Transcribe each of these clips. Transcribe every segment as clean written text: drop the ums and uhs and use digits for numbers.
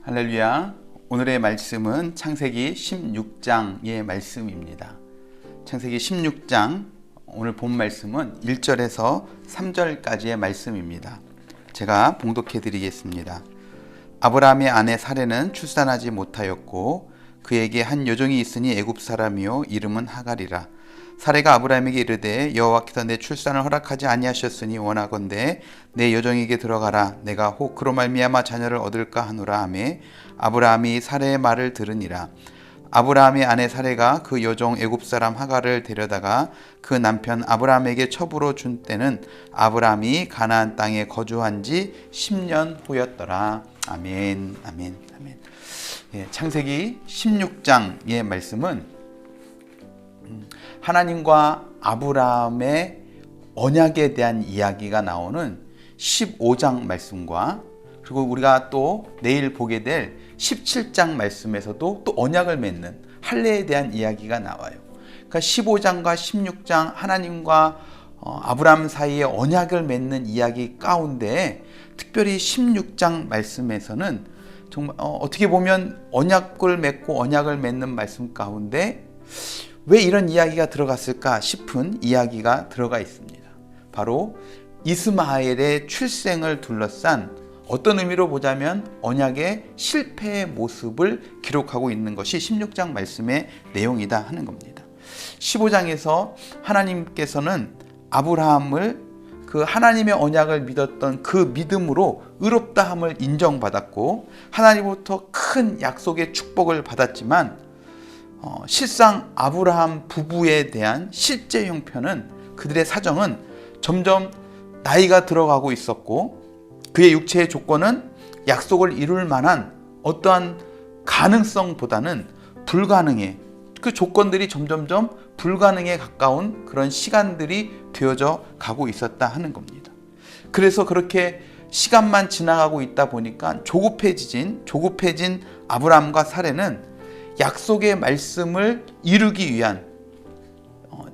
할렐루야. 오늘의 말씀은 창세기 16장의 말씀입니다. 창세기 16장 오늘 본 말씀은 1절에서 3절까지의 말씀입니다. 제가 봉독해 드리겠습니다. 아브라함의 아내 사레는 출산하지 못하였고 그에게 한 여종이 있으니 애굽 사람이요 이름은 하갈이라. 사레가 아브라함에게 이르되 여호와께서 내 출산을 허락하지 아니하셨으니 원하건대 내 여종에게 들어가라. 내가 혹 그로 말미암아 자녀를 얻을까 하노라 하매 아브라함이 사레의 말을 들으니라. 아브라함의 아내 사레가 그 여종 애굽 사람 하갈을 데려다가 그 남편 아브라함에게 첩으로 준 때는 아브라함이 가나안 땅에 거주한 지 10년 후였더라. 아멘, 아멘, 아멘. 창세기 16장의 말씀은 하나님과 아브라함의 언약에 대한 이야기가 나오는 15장 말씀과 그리고 우리가 또 내일 보게 될 17장 말씀에서도 또 언약을 맺는 할례에 대한 이야기가 나와요. 그러니까 15장과 16장 하나님과 아브라함 사이에 언약을 맺는 이야기 가운데 특별히 16장 말씀에서는 정말 어떻게 보면 언약을 맺고 언약을 맺는 말씀 가운데 왜 이런 이야기가 들어갔을까 싶은 이야기가 들어가 있습니다. 바로 이스마엘의 출생을 둘러싼 어떤 의미로 보자면 언약의 실패의 모습을 기록하고 있는 것이 16장 말씀의 내용이다 하는 겁니다. 15장에서 하나님께서는 아브라함을 그 하나님의 언약을 믿었던 그 믿음으로 의롭다함을 인정받았고 하나님으로부터 큰 약속의 축복을 받았지만 실상 아브라함 부부에 대한 실제 형편은 그들의 사정은 점점 나이가 들어가고 있었고 그의 육체의 조건은 약속을 이룰 만한 어떠한 가능성보다는 불가능해 그 조건들이 점점점 불가능에 가까운 그런 시간들이 되어져 가고 있었다 하는 겁니다. 그래서 그렇게 시간만 지나가고 있다 보니까 조급해진 아브라함과 사레는 약속의 말씀을 이루기 위한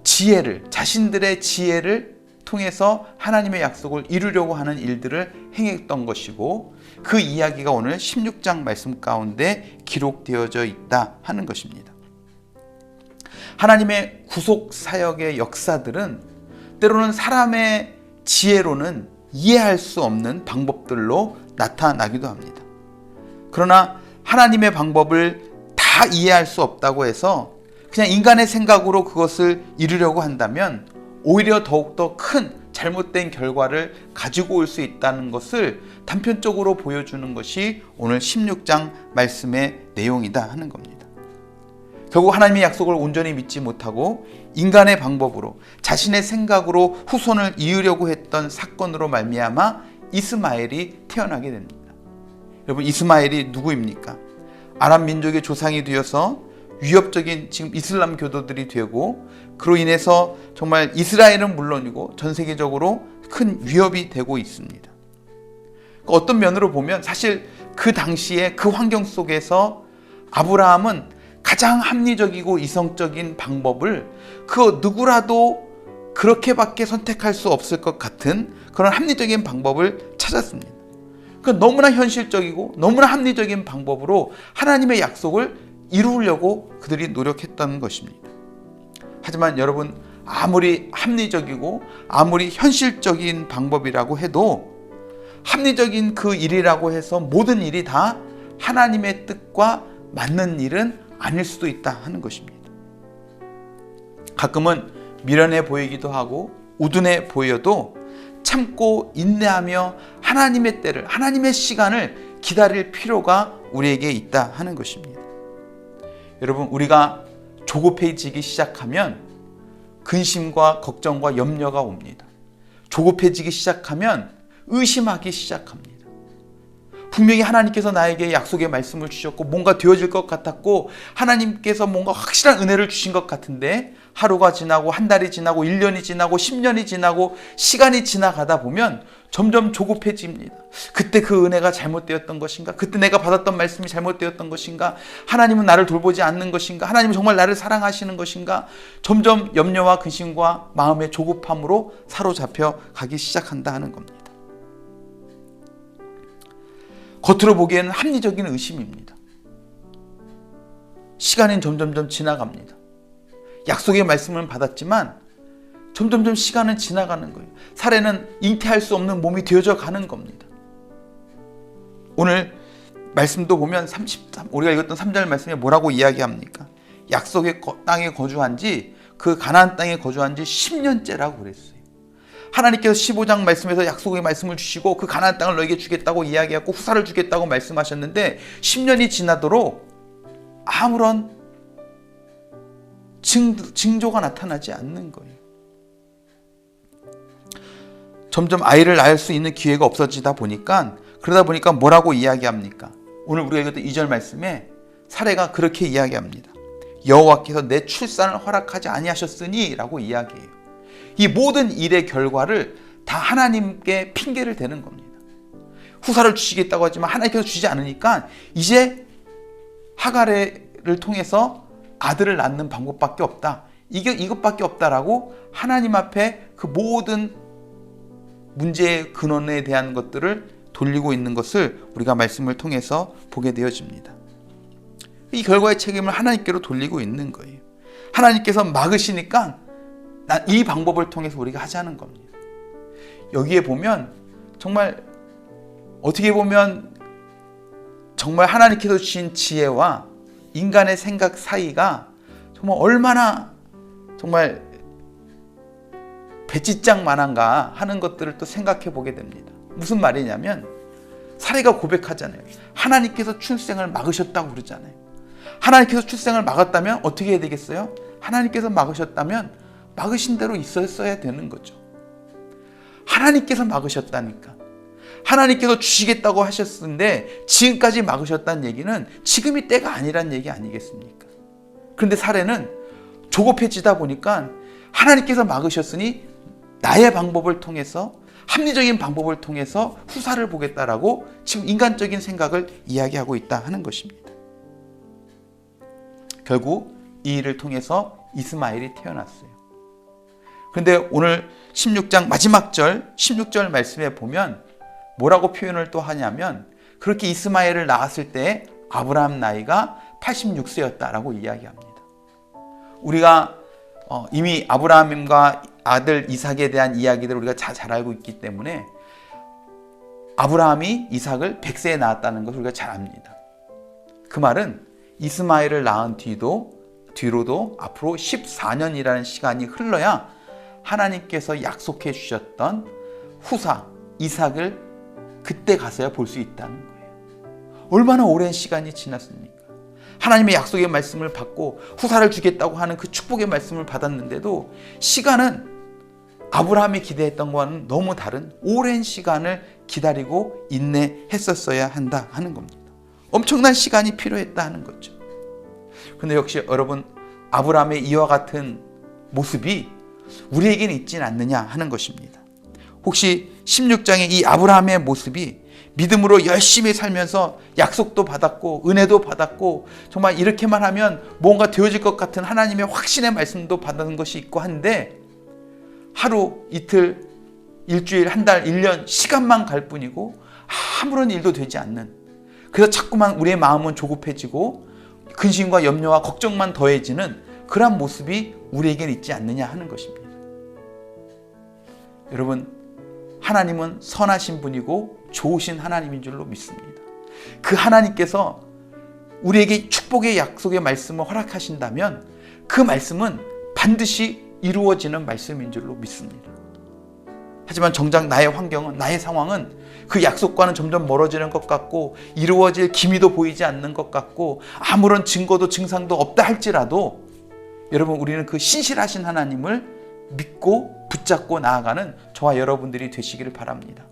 자신들의 지혜를 통해서 하나님의 약속을 이루려고 하는 일들을 행했던 것이고 그 이야기가 오늘 16장 말씀 가운데 기록되어져 있다 하는 것입니다. 하나님의 구속 사역의 역사들은 때로는 사람의 지혜로는 이해할 수 없는 방법들로 나타나기도 합니다. 그러나 하나님의 방법을 다 이해할 수 없다고 해서 그냥 인간의 생각으로 그것을 이루려고 한다면 오히려 더욱더 큰 잘못된 결과를 가지고 올 수 있다는 것을 단편적으로 보여주는 것이 오늘 16장 말씀의 내용이다 하는 겁니다. 결국 하나님의 약속을 온전히 믿지 못하고 인간의 방법으로 자신의 생각으로 후손을 이으려고 했던 사건으로 말미암아 이스마엘이 태어나게 됩니다. 여러분, 이스마엘이 누구입니까? 아람 민족의 조상이 되어서 위협적인 지금 이슬람 교도들이 되고 그로 인해서 정말 이스라엘은 물론이고 전 세계적으로 큰 위협이 되고 있습니다. 어떤 면으로 보면 사실 그 당시에 그 환경 속에서 아브라함은 가장 합리적이고 이성적인 방법을 그 누구라도 그렇게밖에 선택할 수 없을 것 같은 그런 합리적인 방법을 찾았습니다. 너무나 현실적이고 너무나 합리적인 방법으로 하나님의 약속을 이루려고 그들이 노력했던 것입니다. 하지만 여러분, 아무리 합리적이고 아무리 현실적인 방법이라고 해도 합리적인 그 일이라고 해서 모든 일이 다 하나님의 뜻과 맞는 일은 아닐 수도 있다 하는 것입니다. 가끔은 미련해 보이기도 하고 우둔해 보여도 참고 인내하며 하나님의 때를, 하나님의 시간을 기다릴 필요가 우리에게 있다 하는 것입니다. 여러분, 우리가 조급해지기 시작하면 근심과 걱정과 염려가 옵니다. 조급해지기 시작하면 의심하기 시작합니다. 분명히 하나님께서 나에게 약속의 말씀을 주셨고 뭔가 되어질 것 같았고 하나님께서 뭔가 확실한 은혜를 주신 것 같은데 하루가 지나고 한 달이 지나고 1년이 지나고 10년이 지나고 시간이 지나가다 보면 점점 조급해집니다. 그때 그 은혜가 잘못되었던 것인가? 그때 내가 받았던 말씀이 잘못되었던 것인가? 하나님은 나를 돌보지 않는 것인가? 하나님은 정말 나를 사랑하시는 것인가? 점점 염려와 근심과 마음의 조급함으로 사로잡혀 가기 시작한다 하는 겁니다. 겉으로 보기에는 합리적인 의심입니다. 시간은 점점점 지나갑니다. 약속의 말씀을 받았지만 점점점 시간은 지나가는 거예요. 사례는 잉태할 수 없는 몸이 되어져 가는 겁니다. 오늘 말씀도 보면 우리가 읽었던 3절 말씀에 뭐라고 이야기합니까? 약속의 땅에 거주한 지, 그 가나안 땅에 거주한 지 10년째라고 그랬어요. 하나님께서 15장 말씀에서 약속의 말씀을 주시고 그 가나안 땅을 너에게 주겠다고 이야기하고 후사를 주겠다고 말씀하셨는데 10년이 지나도록 아무런 징조가 나타나지 않는 거예요. 점점 아이를 낳을 수 있는 기회가 없어지다 보니까, 그러다 보니까 뭐라고 이야기합니까? 오늘 우리가 읽었던 2절 말씀에 사례가 그렇게 이야기합니다. 여호와께서 내 출산을 허락하지 아니하셨으니 라고 이야기해요. 이 모든 일의 결과를 다 하나님께 핑계를 대는 겁니다. 후사를 주시겠다고 하지만 하나님께서 주지 않으니까 이제 하갈을 통해서 아들을 낳는 방법밖에 없다. 이것밖에 없다라고 하나님 앞에 그 모든 문제의 근원에 대한 것들을 돌리고 있는 것을 우리가 말씀을 통해서 보게 되어집니다. 이 결과의 책임을 하나님께로 돌리고 있는 거예요. 하나님께서 막으시니까 이 방법을 통해서 우리가 하자는 겁니다. 여기에 보면 정말 어떻게 보면 정말 하나님께서 주신 지혜와 인간의 생각 사이가 정말 얼마나 정말 배짓장만한가 하는 것들을 또 생각해 보게 됩니다. 무슨 말이냐면 사례가 고백하잖아요. 하나님께서 출생을 막으셨다고 그러잖아요. 하나님께서 출생을 막았다면 어떻게 해야 되겠어요? 하나님께서 막으셨다면 막으신 대로 있었어야 되는 거죠. 하나님께서 막으셨다니까. 하나님께서 주시겠다고 하셨는데 지금까지 막으셨다는 얘기는 지금이 때가 아니란 얘기 아니겠습니까? 그런데 사례는 조급해지다 보니까 하나님께서 막으셨으니 나의 방법을 통해서, 합리적인 방법을 통해서 후사를 보겠다라고 지금 인간적인 생각을 이야기하고 있다 하는 것입니다. 결국 이 일을 통해서 이스마엘이 태어났어요. 그런데 오늘 16장 마지막 절 16절 말씀에 보면 뭐라고 표현을 또 하냐면, 그렇게 이스마엘을 낳았을 때 아브라함 나이가 86세였다라고 이야기합니다. 우리가 이미 아브라함과 아들 이삭에 대한 이야기들을 우리가 잘 알고 있기 때문에 아브라함이 이삭을 100세에 낳았다는 것을 우리가 잘 압니다. 그 말은 이스마엘을 낳은 뒤로도 앞으로 14년이라는 시간이 흘러야 하나님께서 약속해 주셨던 후사 이삭을 그때 가서야 볼 수 있다는 거예요. 얼마나 오랜 시간이 지났습니까? 하나님의 약속의 말씀을 받고 후사를 주겠다고 하는 그 축복의 말씀을 받았는데도 시간은 아브라함이 기대했던 것과는 너무 다른 오랜 시간을 기다리고 인내했었어야 한다 하는 겁니다. 엄청난 시간이 필요했다 하는 거죠. 그런데 역시 여러분, 아브라함의 이와 같은 모습이 우리에게는 있지는 않느냐 하는 것입니다. 혹시 16장의 이 아브라함의 모습이 믿음으로 열심히 살면서 약속도 받았고 은혜도 받았고 정말 이렇게만 하면 뭔가 되어질 것 같은 하나님의 확신의 말씀도 받은 것이 있고 한데, 하루, 이틀, 일주일, 한 달, 1년 시간만 갈 뿐이고 아무런 일도 되지 않는, 그래서 자꾸만 우리의 마음은 조급해지고 근심과 염려와 걱정만 더해지는 그러한 모습이 우리에게는 있지 않느냐 하는 것입니다. 여러분, 하나님은 선하신 분이고 좋으신 하나님인 줄로 믿습니다. 그 하나님께서 우리에게 축복의 약속의 말씀을 허락하신다면 그 말씀은 반드시 이루어지는 말씀인 줄로 믿습니다. 하지만 정작 나의 환경은, 나의 상황은 그 약속과는 점점 멀어지는 것 같고 이루어질 기미도 보이지 않는 것 같고 아무런 증거도 증상도 없다 할지라도 여러분, 우리는 그 신실하신 하나님을 믿고 붙잡고 나아가는 저와 여러분들이 되시기를 바랍니다.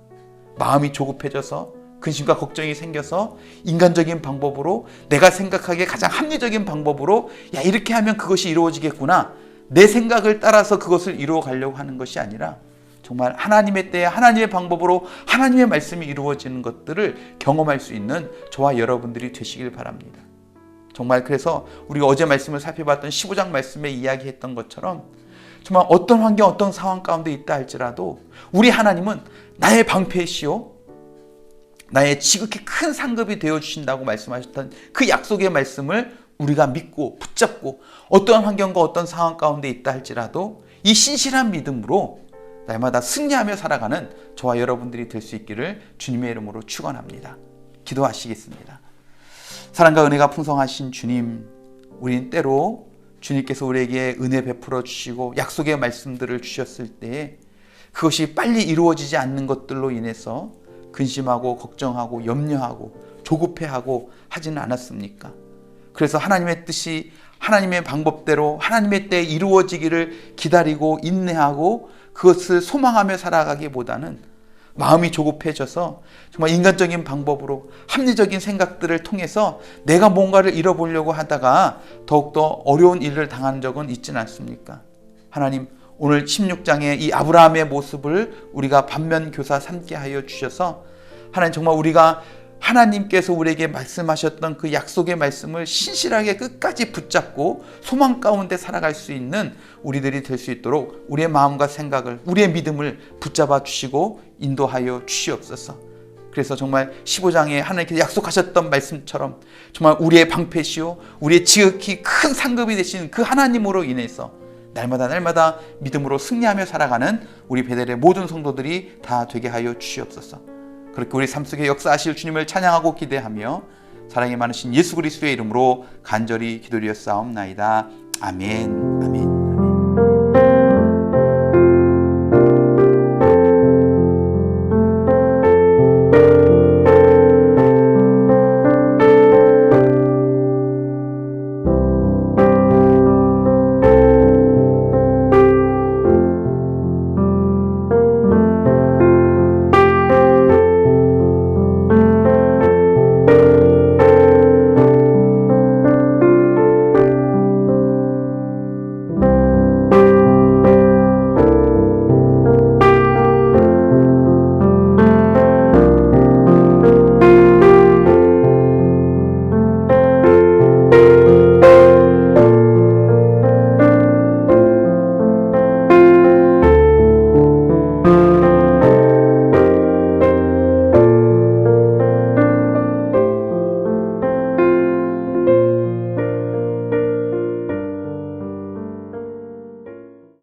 마음이 조급해져서 근심과 걱정이 생겨서 인간적인 방법으로, 내가 생각하기에 가장 합리적인 방법으로 야, 이렇게 하면 그것이 이루어지겠구나, 내 생각을 따라서 그것을 이루어 가려고 하는 것이 아니라 정말 하나님의 때에 하나님의 방법으로 하나님의 말씀이 이루어지는 것들을 경험할 수 있는 저와 여러분들이 되시길 바랍니다. 정말 그래서 우리가 어제 말씀을 살펴봤던 15장 말씀에 이야기했던 것처럼 정말 어떤 환경, 어떤 상황 가운데 있다 할지라도 우리 하나님은 나의 방패이시오, 나의 지극히 큰 상급이 되어주신다고 말씀하셨던 그 약속의 말씀을 우리가 믿고 붙잡고 어떠한 환경과 어떤 상황 가운데 있다 할지라도 이 신실한 믿음으로 날마다 승리하며 살아가는 저와 여러분들이 될 수 있기를 주님의 이름으로 축원합니다. 기도하시겠습니다. 사랑과 은혜가 풍성하신 주님, 우린 때로 주님께서 우리에게 은혜 베풀어 주시고 약속의 말씀들을 주셨을 때 그것이 빨리 이루어지지 않는 것들로 인해서 근심하고 걱정하고 염려하고 조급해하고 하지는 않았습니까? 그래서 하나님의 뜻이 하나님의 방법대로 하나님의 때에 이루어지기를 기다리고 인내하고 그것을 소망하며 살아가기보다는 마음이 조급해져서 정말 인간적인 방법으로 합리적인 생각들을 통해서 내가 뭔가를 잃어보려고 하다가 더욱더 어려운 일을 당한 적은 있지는 않습니까? 하나님, 오늘 16장의 이 아브라함의 모습을 우리가 반면교사 삼게 하여 주셔서 하나님, 정말 우리가 하나님께서 우리에게 말씀하셨던 그 약속의 말씀을 신실하게 끝까지 붙잡고 소망 가운데 살아갈 수 있는 우리들이 될 수 있도록 우리의 마음과 생각을, 우리의 믿음을 붙잡아 주시고 인도하여 주시옵소서. 그래서 정말 15장에 하나님께서 약속하셨던 말씀처럼 정말 우리의 방패시오 우리의 지극히 큰 상급이 되신 그 하나님으로 인해서 날마다 믿음으로 승리하며 살아가는 우리 베델의 모든 성도들이 다 되게 하여 주시옵소서. 그렇게 우리 삶 속에 역사하실 주님을 찬양하고 기대하며 사랑이 많으신 예수 그리스도의 이름으로 간절히 기도드렸사옵나이다. 아멘.